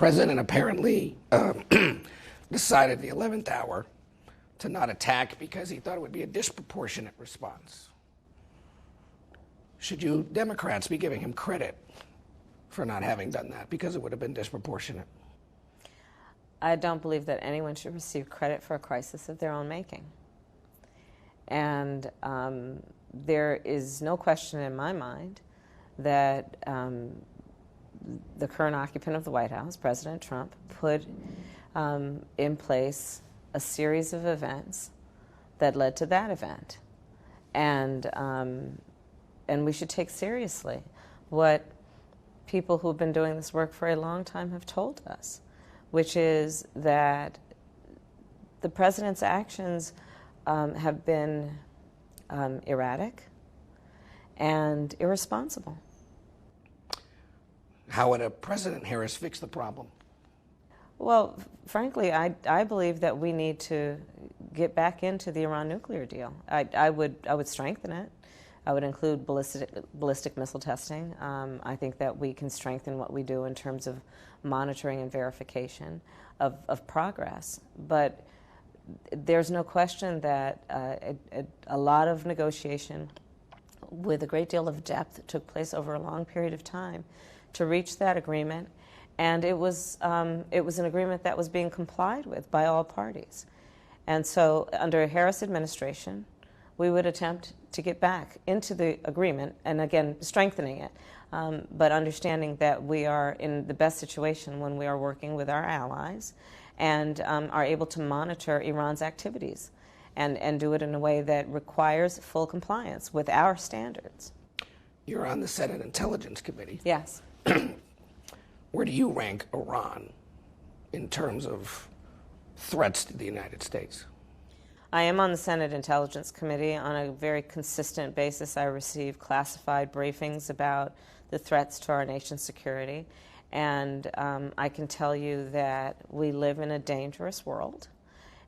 President apparently decided the 11th hour to not attack because he thought it would be a disproportionate response. Should you Democrats be giving him credit for not having done that because it would have been disproportionate? I don't believe that anyone should receive credit for a crisis of their own making. And there is no question in my mind that the current occupant of the White House, President Trump, put in place a series of events that led to that event. And we should take seriously what people who've been doing this work for a long time have told us, which is that the president's actions have been erratic and irresponsible. How would President Harris fix the problem? Well, frankly, I believe that we need to get back into the Iran nuclear deal. I would strengthen it. I would include ballistic missile testing. I think that we can strengthen what we do in terms of monitoring and verification of progress. But there's no question that a lot of negotiation with a great deal of depth took place over a long period of time to reach that agreement. And it was an agreement that was being complied with by all parties. And so under a Harris administration, we would attempt to get back into the agreement, and again, strengthening it, but understanding that we are in the best situation when we are working with our allies and are able to monitor Iran's activities and do it in a way that requires full compliance with our standards. You're on the Senate Intelligence Committee. Yes. Where do you rank Iran in terms of threats to the United States? I am on the Senate Intelligence Committee. On a very consistent basis, I receive classified briefings about the threats to our nation's security. And I can tell you that we live in a dangerous world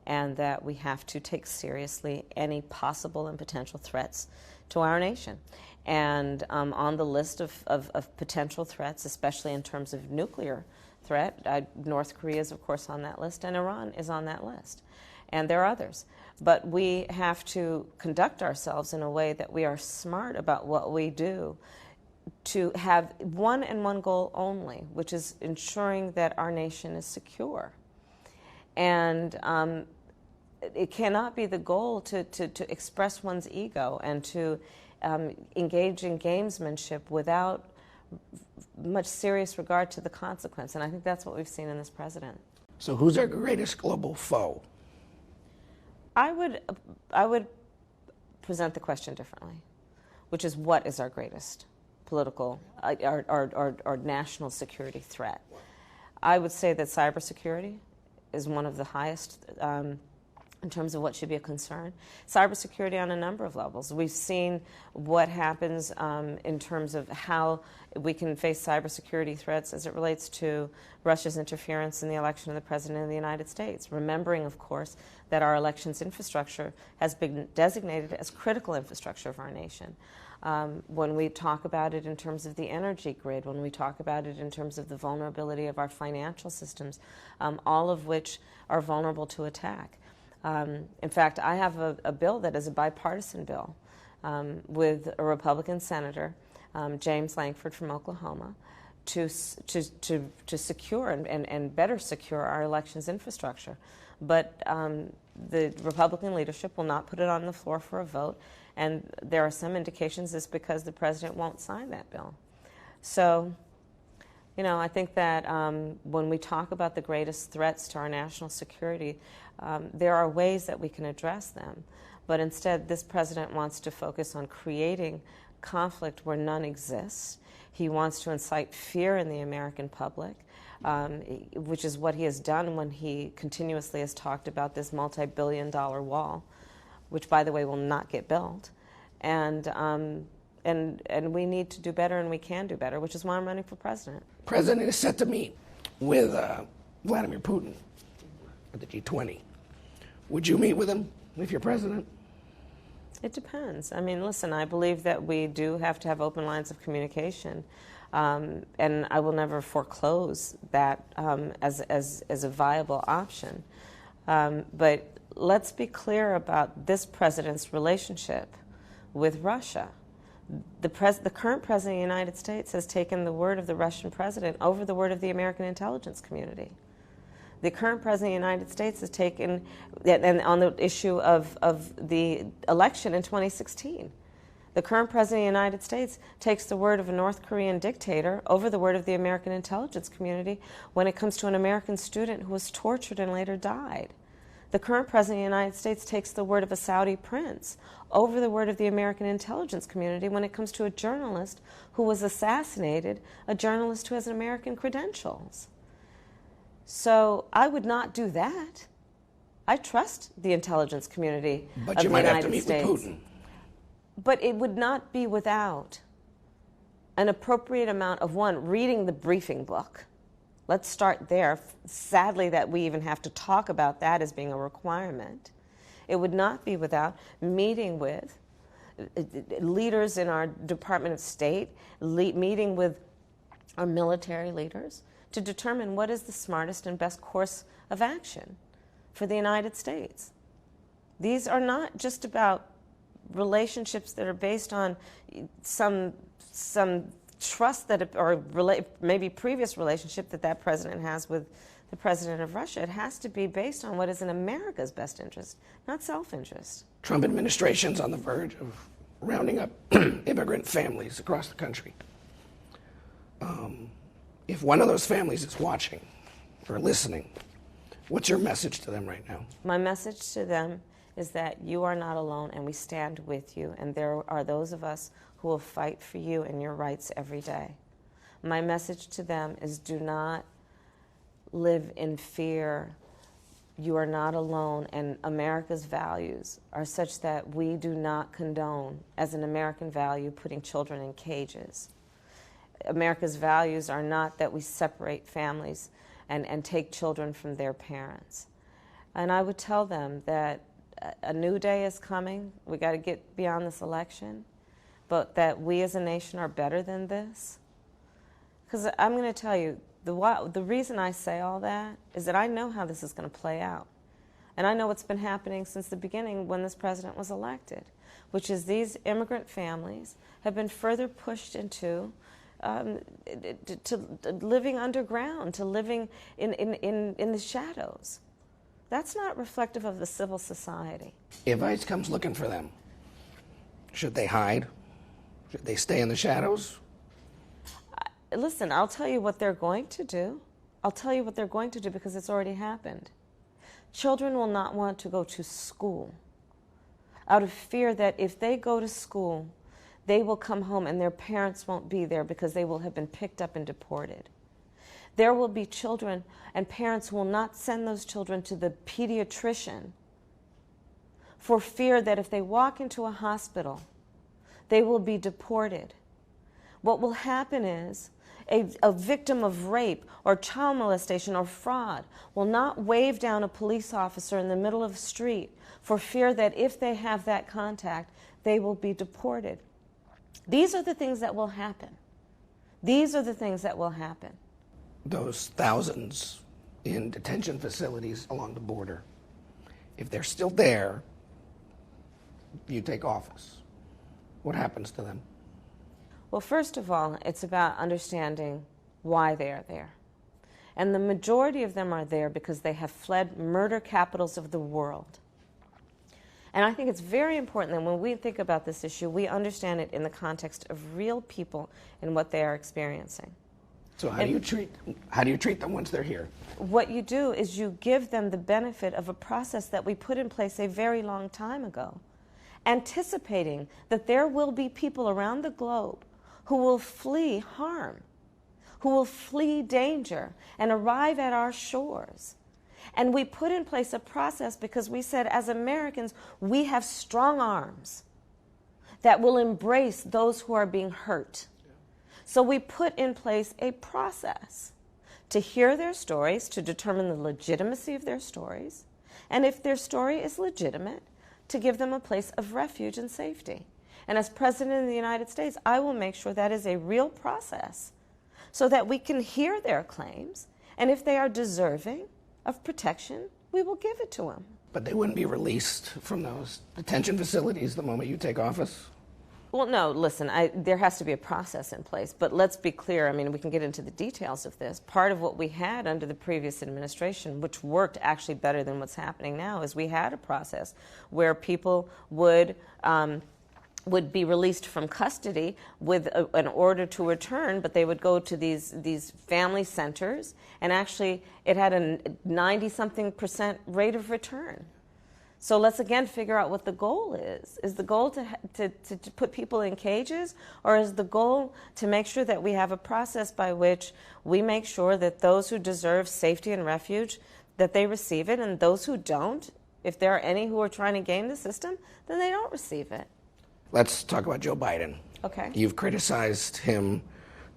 and that we have to take seriously any possible and potential threats to our nation. And on the list of potential threats, especially in terms of nuclear threat, North Korea is, of course, on that list, and Iran is on that list. And there are others. But we have to conduct ourselves in a way that we are smart about what we do to have one goal only, which is ensuring that our nation is secure. And it cannot be the goal to express one's ego and to engage in gamesmanship without much serious regard to the consequence. And I think that's what we've seen in this president. So who's our greatest global foe? I would present the question differently, which is, what is our greatest political, our national security threat? I would say that cybersecurity is one of the highest in terms of what should be a concern. Cybersecurity on a number of levels. We've seen what happens in terms of how we can face cybersecurity threats as it relates to Russia's interference in the election of the President of the United States. Remembering, of course, that our elections infrastructure has been designated as critical infrastructure of our nation. When we talk about it in terms of the energy grid, when we talk about it in terms of the vulnerability of our financial systems, all of which are vulnerable to attack. In fact, I have a bill that is a bipartisan bill with a Republican senator, James Lankford from Oklahoma, to secure and better secure our elections infrastructure. But the Republican leadership will not put it on the floor for a vote, and there are some indications it's because the president won't sign that bill. So, I think that when we talk about the greatest threats to our national security, there are ways that we can address them. But instead, this president wants to focus on creating conflict where none exists. He wants to incite fear in the American public, which is what he has done when he continuously has talked about this multi-billion-dollar wall, which, by the way, will not get built. And we need to do better, and we can do better, which is why I'm running for president. President is set to meet with Vladimir Putin at the G20. Would you meet with him if you're president? It depends. I mean, listen, I believe that we do have to have open lines of communication. And I will never foreclose that as a viable option. But let's be clear about this president's relationship with Russia. The current president of the United States has taken the word of the Russian president over the word of the American intelligence community. The current president of the United States has taken, and on the issue of the election in 2016, the current president of the United States takes the word of a North Korean dictator over the word of the American intelligence community when it comes to an American student who was tortured and later died. The current president of the United States takes the word of a Saudi prince over the word of the American intelligence community when it comes to a journalist who was assassinated, a journalist who has American credentials. So I would not do that. I trust the intelligence community of the United States. But you might have to meet with Putin. But it would not be without an appropriate amount of, one, reading the briefing book. Let's start there. Sadly, that we even have to talk about that as being a requirement. It would not be without meeting with leaders in our Department of State, meeting with our military leaders to determine what is the smartest and best course of action for the United States. These are not just about relationships that are based on some trust that, or maybe previous relationship that president has with the president of Russia. It has to be based on what is in America's best interest, not self-interest. Trump administration's on the verge of rounding up immigrant families across the country. If one of those families is watching or listening, what's your message to them right now? My message to them is that you are not alone and we stand with you, and there are those of us who will fight for you and your rights every day. My message to them is do not live in fear. You are not alone, and America's values are such that we do not condone, as an American value, putting children in cages. America's values are not that we separate families and take children from their parents. And I would tell them that a new day is coming. We got to get beyond this election, but that we as a nation are better than this. Because I'm going to tell you, the reason I say all that is that I know how this is going to play out. And I know what's been happening since the beginning when this president was elected, which is these immigrant families have been further pushed into to living underground, to living in the shadows. That's not reflective of the civil society. If ICE comes looking for them, should they hide? Should they stay in the shadows? Listen, I'll tell you what they're going to do. I'll tell you what they're going to do because it's already happened. Children will not want to go to school out of fear that if they go to school, they will come home and their parents won't be there because they will have been picked up and deported. There will be children, and parents will not send those children to the pediatrician for fear that if they walk into a hospital, they will be deported. What will happen is a victim of rape or child molestation or fraud will not wave down a police officer in the middle of the street for fear that if they have that contact, they will be deported. These are the things that will happen. These are the things that will happen. Those thousands in detention facilities along the border, if they're still there, you take office. What happens to them? Well, first of all, it's about understanding why they are there. And the majority of them are there because they have fled murder capitals of the world. And I think it's very important that when we think about this issue, we understand it in the context of real people and what they are experiencing. So how do you treat them once they're here? What you do is you give them the benefit of a process that we put in place a very long time ago, anticipating that there will be people around the globe who will flee harm, who will flee danger and arrive at our shores. And we put in place a process because we said, as Americans, we have strong arms that will embrace those who are being hurt. So we put in place a process to hear their stories, to determine the legitimacy of their stories, and if their story is legitimate, to give them a place of refuge and safety. And as President of the United States, I will make sure that is a real process so that we can hear their claims, and if they are deserving of protection, we will give it to them. But they wouldn't be released from those detention facilities the moment you take office? Well, no, listen, there has to be a process in place, but let's be clear. I mean, we can get into the details of this. Part of what we had under the previous administration, which worked actually better than what's happening now, is we had a process where people would be released from custody with an order to return, but they would go to these family centers, and actually it had a 90-something% rate of return. So let's again figure out what the goal is. Is the goal to put people in cages, or is the goal to make sure that we have a process by which we make sure that those who deserve safety and refuge, that they receive it, and those who don't, if there are any who are trying to game the system, then they don't receive it. Let's talk about Joe Biden. Okay. You've criticized him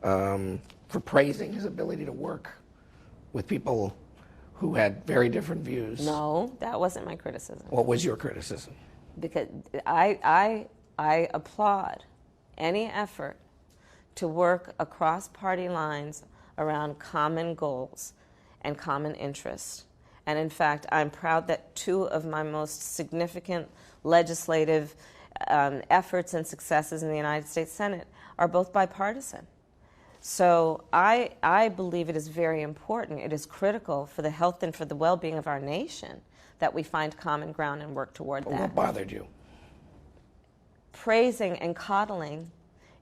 for praising his ability to work with people who had very different views. No, that wasn't my criticism. What was your criticism? Because I applaud any effort to work across party lines around common goals and common interests. And in fact, I'm proud that two of my most significant legislative efforts and successes in the United States Senate are both bipartisan. So I believe it is very important, it is critical for the health and for the well-being of our nation that we find common ground and work toward that. What bothered you? Praising and coddling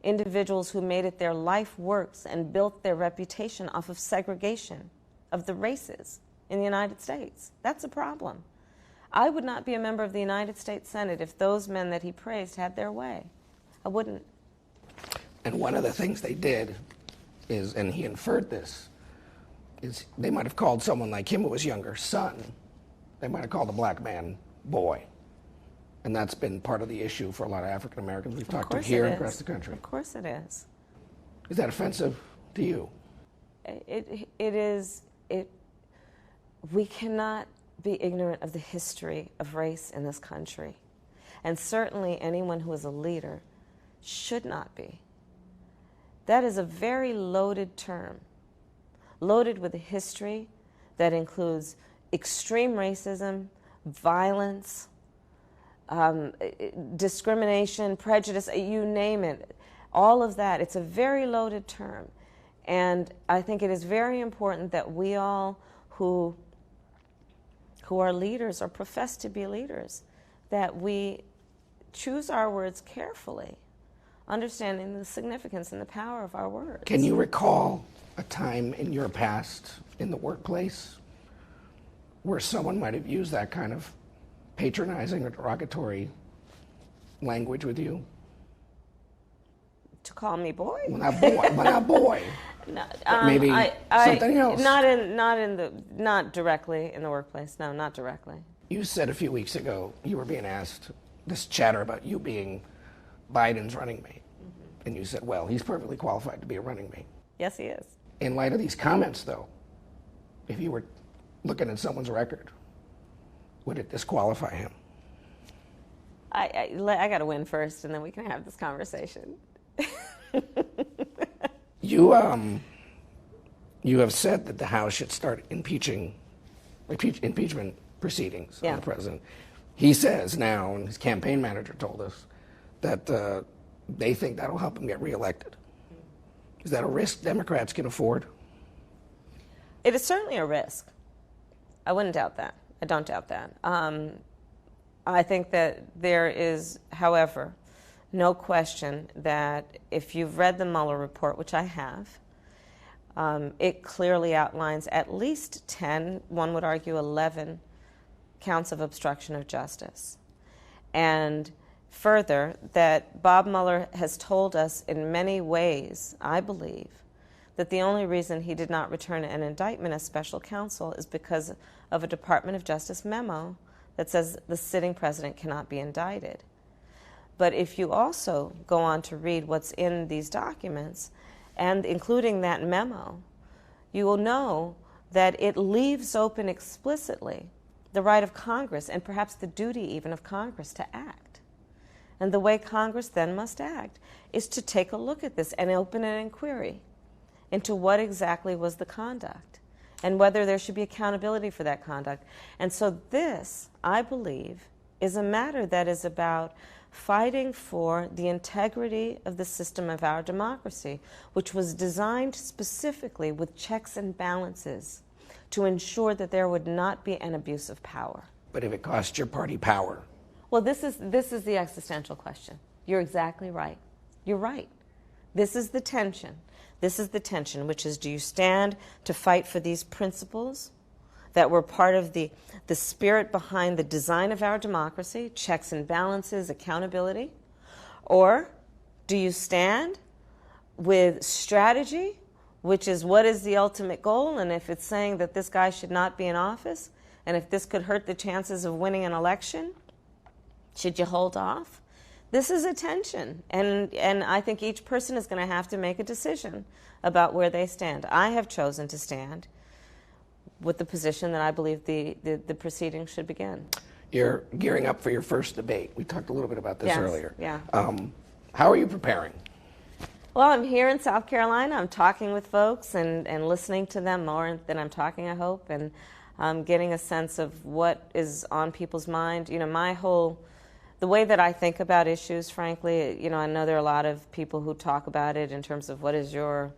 individuals who made it their life works and built their reputation off of segregation of the races in the United States. That's a problem. I would not be a member of the United States Senate if those men that he praised had their way. I wouldn't. And one of the things they did is, and he inferred this, is they might have called someone like him who was younger son. They might have called a black man boy. And that's been part of the issue for a lot of African Americans we've talked to here and across the country. Of course it is. Is that offensive to you? It is. We cannot be ignorant of the history of race in this country. And certainly anyone who is a leader should not be. That is a very loaded term, loaded with a history that includes extreme racism, violence, discrimination, prejudice, you name it, all of that. It's a very loaded term. And I think it is very important that we all who are leaders or profess to be leaders, that we choose our words carefully, understanding the significance and the power of our words. Can you recall a time in your past in the workplace where someone might have used that kind of patronizing or derogatory language with you? To call me boy? Well, not boy, but not boy. No, maybe something else. Not directly in the workplace. No, not directly. You said a few weeks ago you were being asked this chatter about you being Biden's running mate. Mm-hmm. And you said, well, he's perfectly qualified to be a running mate. Yes, he is. In light of these comments, though, if you were looking at someone's record, would it disqualify him? I got to win first, and then we can have this conversation. You have said that the House should start impeachment proceedings on the president. He says now, and his campaign manager told us, that they think that'll help him get reelected. Is that a risk Democrats can afford? It is certainly a risk. I wouldn't doubt that. I don't doubt that. I think that there is, however, no question that if you've read the Mueller report, which I have, it clearly outlines at least 10, one would argue 11, counts of obstruction of justice. And further, that Bob Mueller has told us in many ways, I believe, that the only reason he did not return an indictment as special counsel is because of a Department of Justice memo that says the sitting president cannot be indicted. But if you also go on to read what's in these documents, and including that memo, you will know that it leaves open explicitly the right of Congress, and perhaps the duty even of Congress, to act. And the way Congress then must act is to take a look at this and open an inquiry into what exactly was the conduct and whether there should be accountability for that conduct. And so this, I believe, is a matter that is about fighting for the integrity of the system of our democracy, which was designed specifically with checks and balances to ensure that there would not be an abuse of power. But if it costs your party power? Well, this is the existential question. You're exactly right. You're right. This is the tension. This is the tension, which is, do you stand to fight for these principles that were part of the spirit behind the design of our democracy, checks and balances, accountability? Or do you stand with strategy, which is what is the ultimate goal, and if it's saying that this guy should not be in office, and if this could hurt the chances of winning an election, should you hold off? This is a tension, and I think each person is going to have to make a decision about where they stand. I have chosen to stand with the position that I believe the proceedings should begin. You're gearing up for your first debate. We talked a little bit about this earlier. Yeah. How are you preparing? Well, I'm here in South Carolina. I'm talking with folks and listening to them more than I'm talking, I hope, and getting a sense of what is on people's mind. You know, the way that I think about issues, frankly, you know, I know there are a lot of people who talk about it in terms of what is your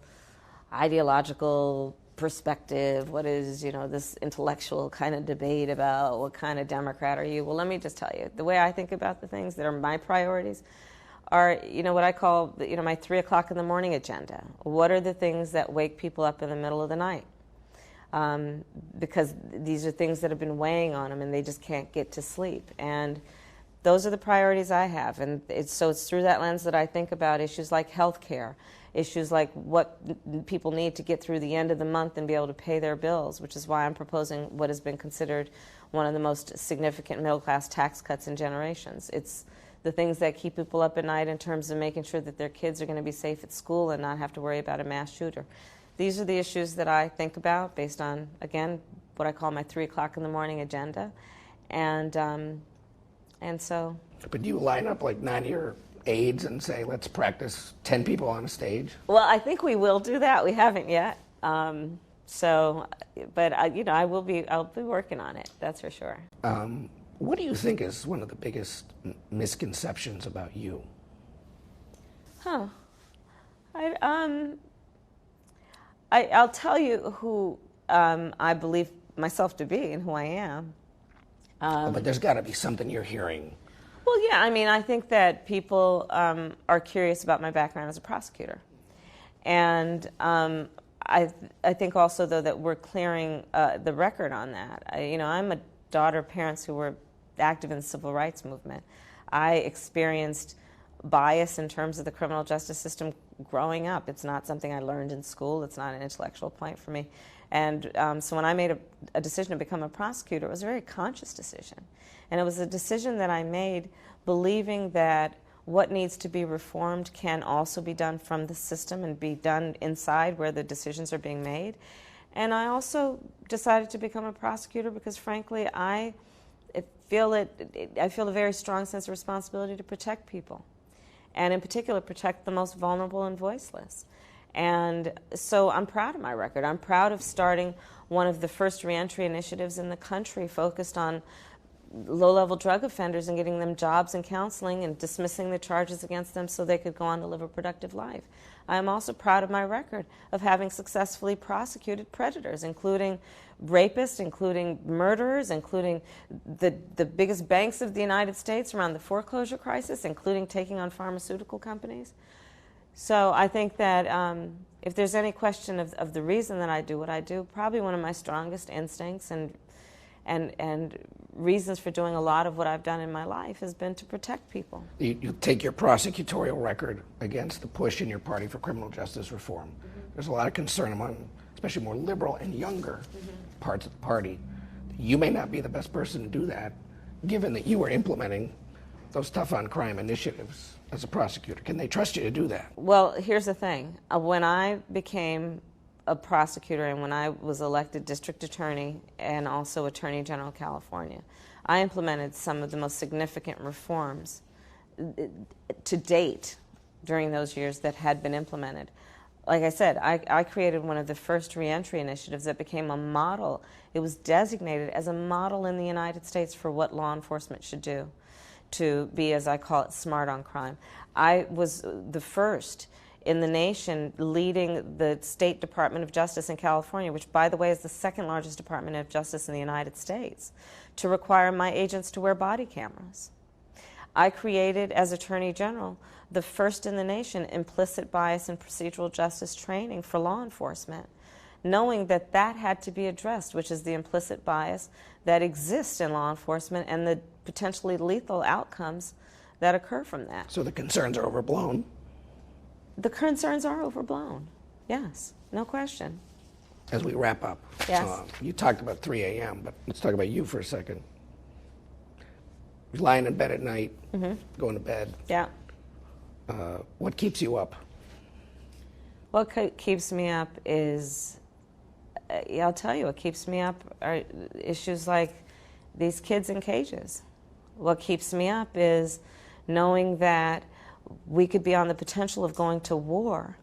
ideological perspective, what is, you know, this intellectual kind of debate about what kind of Democrat are you. Well, let me just tell you, the way I think about the things that are my priorities are, you know, what I call, you know, my 3 o'clock in the morning agenda. What are the things that wake people up in the middle of the night? Because these are things that have been weighing on them and they just can't get to sleep. And those are the priorities I have. And it's through that lens that I think about issues like health care, issues like what people need to get through the end of the month and be able to pay their bills, which is why I'm proposing what has been considered one of the most significant middle-class tax cuts in generations. It's the things that keep people up at night in terms of making sure that their kids are going to be safe at school and not have to worry about a mass shooter. These are the issues that I think about based on, again, what I call my 3 o'clock in the morning agenda. And so... But do you line up like 9 of your aides and say, let's practice 10 people on a stage? Well, I think we will do that. We haven't yet. But you know, I'll be working on it. That's for sure. What do you think is one of the biggest misconceptions about you? I'll tell you who I believe myself to be and who I am. But there's got to be something you're hearing. Well, yeah, I mean, I think that people are curious about my background as a prosecutor. And I think also, though, that we're clearing the record on that. I'm a daughter of parents who were active in the civil rights movement. I experienced bias in terms of the criminal justice system growing up. It's not something I learned in school. It's not an intellectual point for me. And so when I made a decision to become a prosecutor, it was a very conscious decision. And it was a decision that I made believing that what needs to be reformed can also be done from the system and be done inside where the decisions are being made. And I also decided to become a prosecutor because, frankly, I feel a very strong sense of responsibility to protect people, and in particular protect the most vulnerable and voiceless. And so I'm proud of my record. I'm proud of starting one of the first reentry initiatives in the country focused on low-level drug offenders and getting them jobs and counseling and dismissing the charges against them so they could go on to live a productive life. I am also proud of my record of having successfully prosecuted predators, including rapists, including murderers, including the biggest banks of the United States around the foreclosure crisis, including taking on pharmaceutical companies. So I think that if there's any question of the reason that I do what I do, probably one of my strongest instincts and reasons for doing a lot of what I've done in my life has been to protect people. You take your prosecutorial record against the push in your party for criminal justice reform. Mm-hmm. There's a lot of concern among, especially more liberal and younger parts of the party. You may not be the best person to do that, given that you were implementing those tough on crime initiatives as a prosecutor. Can they trust you to do that? Well, here's the thing. When I became a prosecutor and when I was elected district attorney and also attorney general of California, I implemented some of the most significant reforms to date during those years that had been implemented. like I said, I created one of the first reentry initiatives that became a model. It was designated as a model in the United States for what law enforcement should do to be, as I call it, smart on crime. I was the first in the nation leading the State Department of Justice in California, which, by the way, is the second largest Department of Justice in the United States, to require my agents to wear body cameras. I created, as Attorney General, the first in the nation implicit bias and procedural justice training for law enforcement, knowing that that had to be addressed, which is the implicit bias that exists in law enforcement and the potentially lethal outcomes that occur from that. So the concerns are overblown? The concerns are overblown, yes, no question. As we wrap up, Yes. You talked about 3 a.m., but let's talk about you for a second. You're lying in bed at night, going to bed. Yeah. What keeps you up? What keeps me up is, I'll tell you, what keeps me up are issues like these kids in cages. What keeps me up is knowing that we could be on the potential of going to war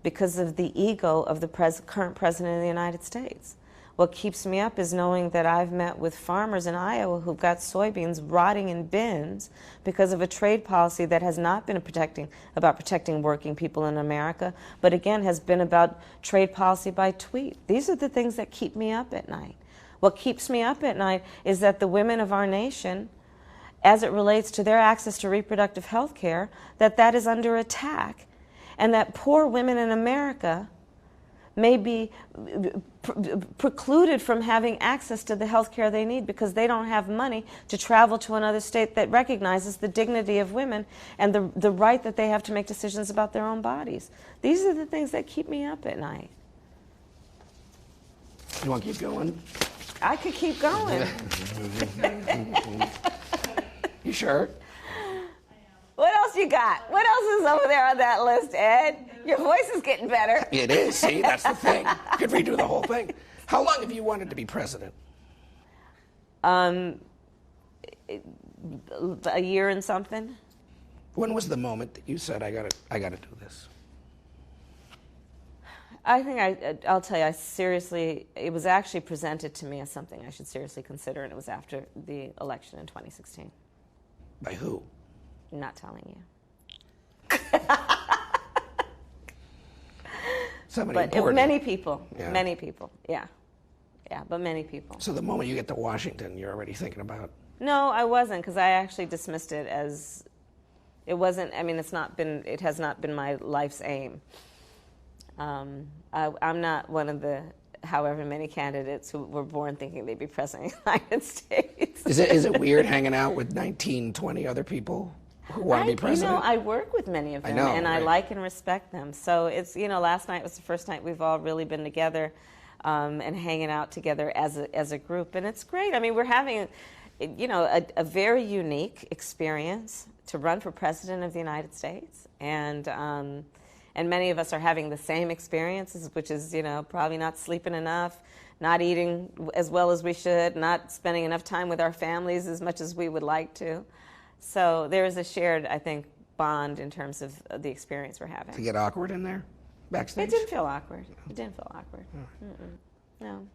because of the ego of the current president of the United States. What keeps me up is knowing that I've met with farmers in Iowa who've got soybeans rotting in bins because of a trade policy that has not been about protecting working people in America, but again has been about trade policy by tweet. These are the things that keep me up at night. What keeps me up at night is that the women of our nation, as it relates to their access to reproductive health care, that is under attack, and that poor women in America may be precluded from having access to the health care they need because they don't have money to travel to another state that recognizes the dignity of women and the right that they have to make decisions about their own bodies. These are the things that keep me up at night. You want to keep going? I could keep going. You sure? What else you got? What else is over there on that list, Ed? Your voice is getting better. It is. See, that's the thing. You could redo the whole thing. How long have you wanted to be president? A year and something. When was the moment that you said, I gotta do this? I think I'll tell you, it was actually presented to me as something I should seriously consider, and it was after the election in 2016. By who? I'm not telling you. Somebody But important. many people, Yeah. many people, yeah. Yeah, but many people. So the moment you get to Washington, you're already thinking about... No, I wasn't, because I actually dismissed it as, it wasn't, I mean, it has not been my life's aim. I'm not one of the however many candidates who were born thinking they'd be president of the United States. Is it weird hanging out with 19, 20 other people who want to be president? I work with many of them, and I like and respect them. So it's, last night was the first night we've all really been together and hanging out together as a group, and it's great. I mean, we're having, a very unique experience to run for president of the United States, and many of us are having the same experiences, which is, probably not sleeping enough, not eating as well as we should, not spending enough time with our families as much as we would like to. So there is a shared, I think, bond in terms of the experience we're having. To get awkward in there, backstage? It didn't feel awkward. It didn't feel awkward. No.